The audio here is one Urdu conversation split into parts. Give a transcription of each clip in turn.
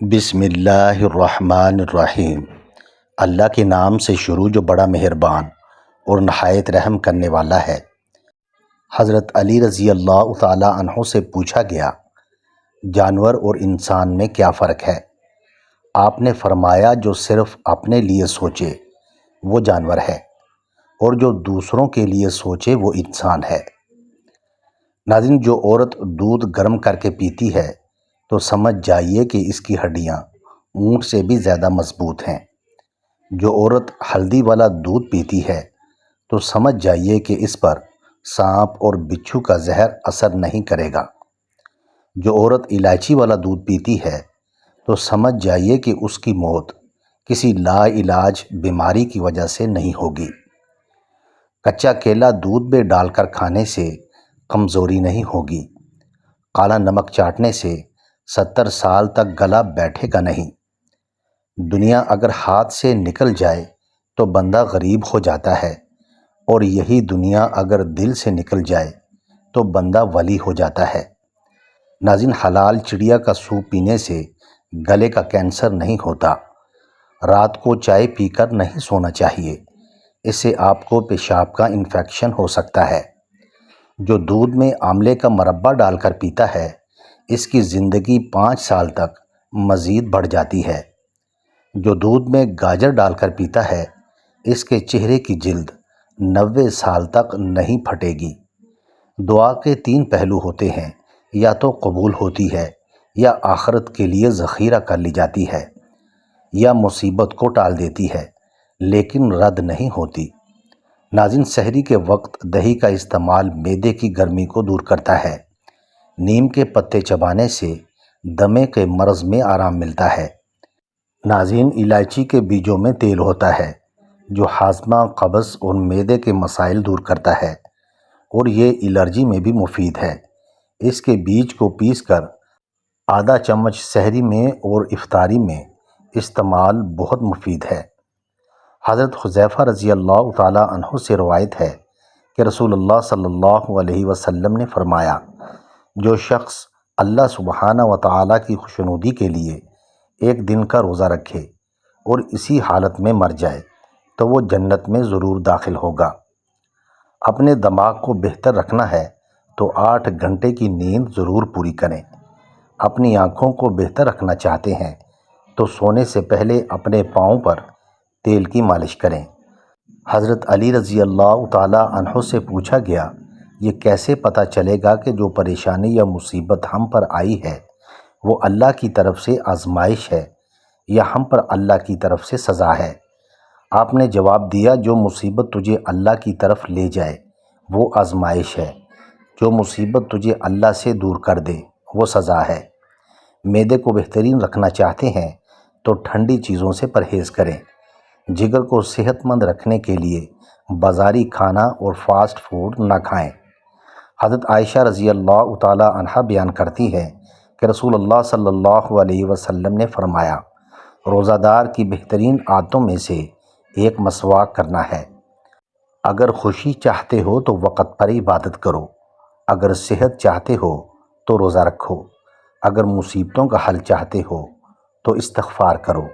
بسم اللہ الرحمن الرحیم۔ اللہ کے نام سے شروع جو بڑا مہربان اور نہایت رحم کرنے والا ہے۔ حضرت علی رضی اللہ تعالیٰ عنہ سے پوچھا گیا، جانور اور انسان میں کیا فرق ہے؟ آپ نے فرمایا، جو صرف اپنے لیے سوچے وہ جانور ہے، اور جو دوسروں کے لیے سوچے وہ انسان ہے۔ ناظرین، جو عورت دودھ گرم کر کے پیتی ہے تو سمجھ جائیے کہ اس کی ہڈیاں اونٹ سے بھی زیادہ مضبوط ہیں۔ جو عورت ہلدی والا دودھ پیتی ہے تو سمجھ جائیے کہ اس پر سانپ اور بچھو کا زہر اثر نہیں کرے گا۔ جو عورت الائچی والا دودھ پیتی ہے تو سمجھ جائیے کہ اس کی موت کسی لا علاج بیماری کی وجہ سے نہیں ہوگی۔ کچا کیلا دودھ میں ڈال کر کھانے سے کمزوری نہیں ہوگی۔ کالا نمک چاٹنے سے 70 سال تک گلا بیٹھے گا نہیں۔ دنیا اگر ہاتھ سے نکل جائے تو بندہ غریب ہو جاتا ہے، اور یہی دنیا اگر دل سے نکل جائے تو بندہ ولی ہو جاتا ہے۔ ناظرین، حلال چڑیا کا سوپ پینے سے گلے کا کینسر نہیں ہوتا۔ رات کو چائے پی کر نہیں سونا چاہیے، اس سے آپ کو پیشاب کا انفیکشن ہو سکتا ہے۔ جو دودھ میں آملے کا مربع ڈال کر پیتا ہے، اس کی زندگی 5 سال تک مزید بڑھ جاتی ہے۔ جو دودھ میں گاجر ڈال کر پیتا ہے، اس کے چہرے کی جلد 90 سال تک نہیں پھٹے گی۔ دعا کے 3 پہلو ہوتے ہیں، یا تو قبول ہوتی ہے، یا آخرت کے لیے ذخیرہ کر لی جاتی ہے، یا مصیبت کو ٹال دیتی ہے لیکن رد نہیں ہوتی۔ ناظرین، سحری کے وقت دہی کا استعمال معدے کی گرمی کو دور کرتا ہے۔ نیم کے پتے چبانے سے دمے کے مرض میں آرام ملتا ہے۔ ناظرین، الائچی کے بیجوں میں تیل ہوتا ہے جو ہاضمہ، قبض اور معدے کے مسائل دور کرتا ہے، اور یہ الرجی میں بھی مفید ہے۔ اس کے بیج کو پیس کر آدھا چمچ سحری میں اور افطاری میں استعمال بہت مفید ہے۔ حضرت حذیفہ رضی اللہ تعالیٰ عنہ سے روایت ہے کہ رسول اللہ صلی اللہ علیہ وسلم نے فرمایا، جو شخص اللہ سبحانہ و تعالیٰ کی خوشنودی کے لیے ایک دن کا روزہ رکھے اور اسی حالت میں مر جائے تو وہ جنت میں ضرور داخل ہوگا۔ اپنے دماغ کو بہتر رکھنا ہے تو 8 گھنٹے کی نیند ضرور پوری کریں۔ اپنی آنکھوں کو بہتر رکھنا چاہتے ہیں تو سونے سے پہلے اپنے پاؤں پر تیل کی مالش کریں۔ حضرت علی رضی اللہ تعالیٰ عنہ سے پوچھا گیا، یہ کیسے پتہ چلے گا کہ جو پریشانی یا مصیبت ہم پر آئی ہے وہ اللہ کی طرف سے آزمائش ہے یا ہم پر اللہ کی طرف سے سزا ہے؟ آپ نے جواب دیا، جو مصیبت تجھے اللہ کی طرف لے جائے وہ آزمائش ہے، جو مصیبت تجھے اللہ سے دور کر دے وہ سزا ہے۔ معدے کو بہترین رکھنا چاہتے ہیں تو ٹھنڈی چیزوں سے پرہیز کریں۔ جگر کو صحت مند رکھنے کے لیے بازاری کھانا اور فاسٹ فوڈ نہ کھائیں۔ حضرت عائشہ رضی اللہ تعالیٰ عنہا بیان کرتی ہے کہ رسول اللہ صلی اللہ علیہ وسلم نے فرمایا، روزہ دار کی بہترین عادتوں میں سے ایک مسواک کرنا ہے۔ اگر خوشی چاہتے ہو تو وقت پر عبادت کرو، اگر صحت چاہتے ہو تو روزہ رکھو، اگر مصیبتوں کا حل چاہتے ہو تو استغفار کرو،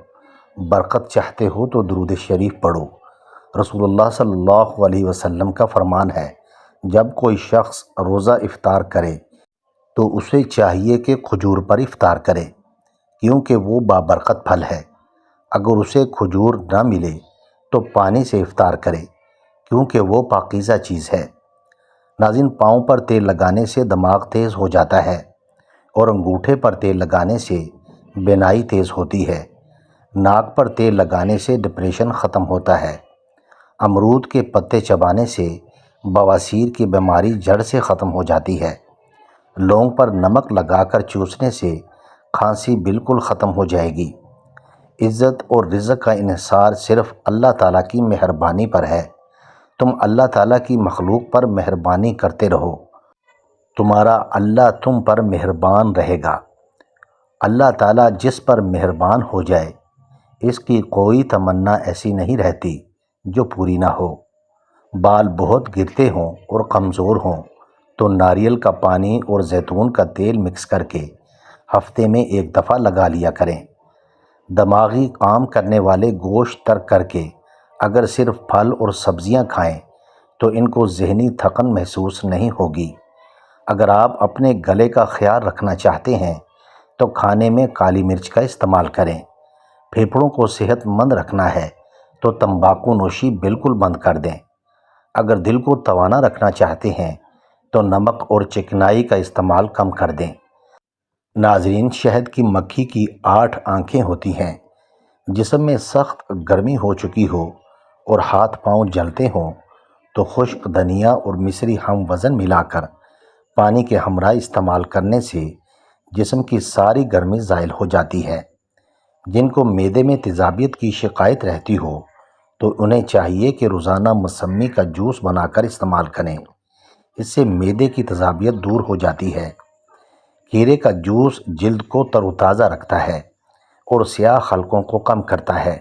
برکت چاہتے ہو تو درود شریف پڑھو۔ رسول اللہ صلی اللہ علیہ وسلم کا فرمان ہے، جب کوئی شخص روزہ افطار کرے تو اسے چاہیے کہ کھجور پر افطار کرے، کیونکہ وہ بابرکت پھل ہے۔ اگر اسے کھجور نہ ملے تو پانی سے افطار کرے، کیونکہ وہ پاکیزہ چیز ہے۔ ناظرین، پاؤں پر تیل لگانے سے دماغ تیز ہو جاتا ہے، اور انگوٹھے پر تیل لگانے سے بینائی تیز ہوتی ہے۔ ناک پر تیل لگانے سے ڈپریشن ختم ہوتا ہے۔ امرود کے پتے چبانے سے بواسیر کی بیماری جڑ سے ختم ہو جاتی ہے۔ لونگ پر نمک لگا کر چوسنے سے کھانسی بالکل ختم ہو جائے گی۔ عزت اور رزق کا انحصار صرف اللہ تعالیٰ کی مہربانی پر ہے۔ تم اللہ تعالیٰ کی مخلوق پر مہربانی کرتے رہو، تمہارا اللہ تم پر مہربان رہے گا۔ اللہ تعالیٰ جس پر مہربان ہو جائے، اس کی کوئی تمنا ایسی نہیں رہتی جو پوری نہ ہو۔ بال بہت گرتے ہوں اور کمزور ہوں تو ناریل کا پانی اور زیتون کا تیل مکس کر کے ہفتے میں 1 دفعہ لگا لیا کریں۔ دماغی کام کرنے والے گوشت ترک کر کے اگر صرف پھل اور سبزیاں کھائیں تو ان کو ذہنی تھکن محسوس نہیں ہوگی۔ اگر آپ اپنے گلے کا خیال رکھنا چاہتے ہیں تو کھانے میں کالی مرچ کا استعمال کریں۔ پھیپھڑوں کو صحت مند رکھنا ہے تو تمباکو نوشی بالکل بند کر دیں۔ اگر دل کو توانا رکھنا چاہتے ہیں تو نمک اور چکنائی کا استعمال کم کر دیں۔ ناظرین، شہد کی مکھی کی 8 آنکھیں ہوتی ہیں۔ جسم میں سخت گرمی ہو چکی ہو اور ہاتھ پاؤں جلتے ہوں تو خشک دھنیا اور مصری ہم وزن ملا کر پانی کے ہمراہ استعمال کرنے سے جسم کی ساری گرمی زائل ہو جاتی ہے۔ جن کو معدے میں تیزابیت کی شکایت رہتی ہو تو انہیں چاہیے کہ روزانہ موسمی کا جوس بنا کر استعمال کریں۔ اس سے معدے کی تیزابیت دور ہو جاتی ہے۔ کھیرے کا جوس جلد کو تر و تازہ رکھتا ہے اور سیاہ حلقوں کو کم کرتا ہے۔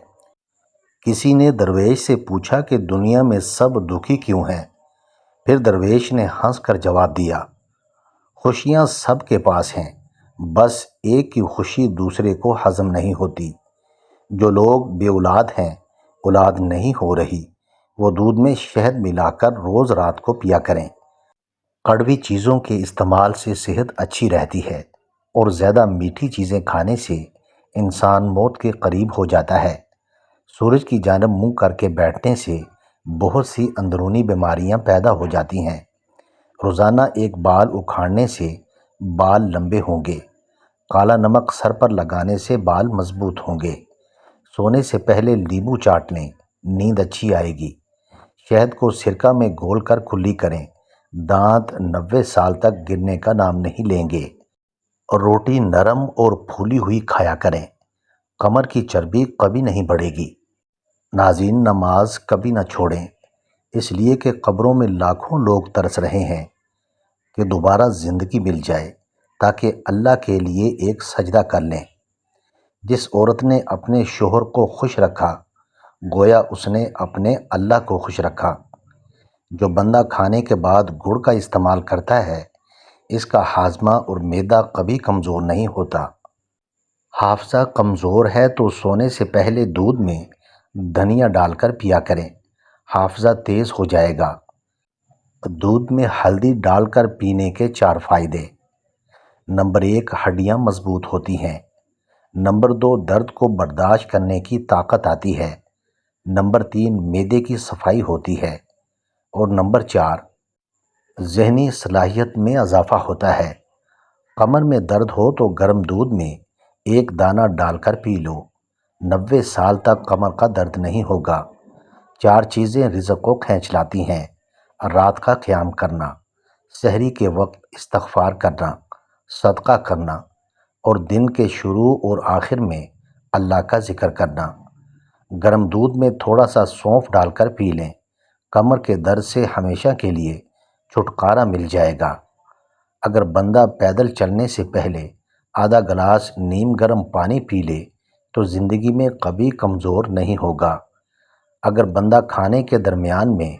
کسی نے درویش سے پوچھا کہ دنیا میں سب دکھی کیوں ہیں؟ پھر درویش نے ہنس کر جواب دیا، خوشیاں سب کے پاس ہیں، بس ایک کی خوشی دوسرے کو ہضم نہیں ہوتی۔ جو لوگ بے اولاد ہیں، اولاد نہیں ہو رہی، وہ دودھ میں شہد ملا کر روز رات کو پیا کریں۔ کڑوی چیزوں کے استعمال سے صحت اچھی رہتی ہے اور زیادہ میٹھی چیزیں کھانے سے انسان موت کے قریب ہو جاتا ہے۔ سورج کی جانب منہ کر کے بیٹھنے سے بہت سی اندرونی بیماریاں پیدا ہو جاتی ہیں۔ روزانہ ایک بال اکھاڑنے سے بال لمبے ہوں گے۔ کالا نمک سر پر لگانے سے بال مضبوط ہوں گے۔ سونے سے پہلے لیموں چاٹ لیں، نیند اچھی آئے گی۔ شہد کو سرکہ میں گھول کر کلی کریں، دانت 90 سال تک گرنے کا نام نہیں لیں گے۔ روٹی نرم اور پھولی ہوئی کھایا کریں، کمر کی چربی کبھی نہیں بڑھے گی۔ ناظرین، نماز کبھی نہ چھوڑیں، اس لیے کہ قبروں میں لاکھوں لوگ ترس رہے ہیں کہ دوبارہ زندگی مل جائے تاکہ اللہ کے لیے ایک سجدہ کر لیں۔ جس عورت نے اپنے شوہر کو خوش رکھا گویا اس نے اپنے اللہ کو خوش رکھا۔ جو بندہ کھانے کے بعد گڑ کا استعمال کرتا ہے اس کا ہاضمہ اور معدہ کبھی کمزور نہیں ہوتا۔ حافظہ کمزور ہے تو سونے سے پہلے دودھ میں دھنیا ڈال کر پیا کریں، حافظہ تیز ہو جائے گا۔ دودھ میں ہلدی ڈال کر پینے کے 4 فائدے۔ نمبر 1، ہڈیاں مضبوط ہوتی ہیں۔ نمبر 2، درد کو برداشت کرنے کی طاقت آتی ہے۔ نمبر 3، معدے کی صفائی ہوتی ہے۔ اور نمبر 4، ذہنی صلاحیت میں اضافہ ہوتا ہے۔ کمر میں درد ہو تو گرم دودھ میں 1 دانہ ڈال کر پی لو، 90 سال تک کمر کا درد نہیں ہوگا۔ 4 چیزیں رزق کو کھینچ لاتی ہیں: رات کا قیام کرنا، سحری کے وقت استغفار کرنا، صدقہ کرنا اور دن کے شروع اور آخر میں اللہ کا ذکر کرنا۔ گرم دودھ میں تھوڑا سا سونف ڈال کر پی لیں، کمر کے درد سے ہمیشہ کے لیے چھٹکارا مل جائے گا۔ اگر بندہ پیدل چلنے سے پہلے آدھا گلاس نیم گرم پانی پی لے تو زندگی میں کبھی کمزور نہیں ہوگا۔ اگر بندہ کھانے کے درمیان میں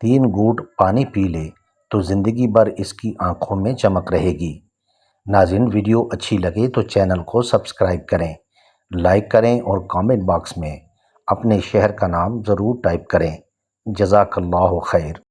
3 گھونٹ پانی پی لے تو زندگی بھر اس کی آنکھوں میں چمک رہے گی۔ ناظرین، ویڈیو اچھی لگے تو چینل کو سبسکرائب کریں، لائک کریں اور کامنٹ باکس میں اپنے شہر کا نام ضرور ٹائپ کریں۔ جزاک اللہ خیر۔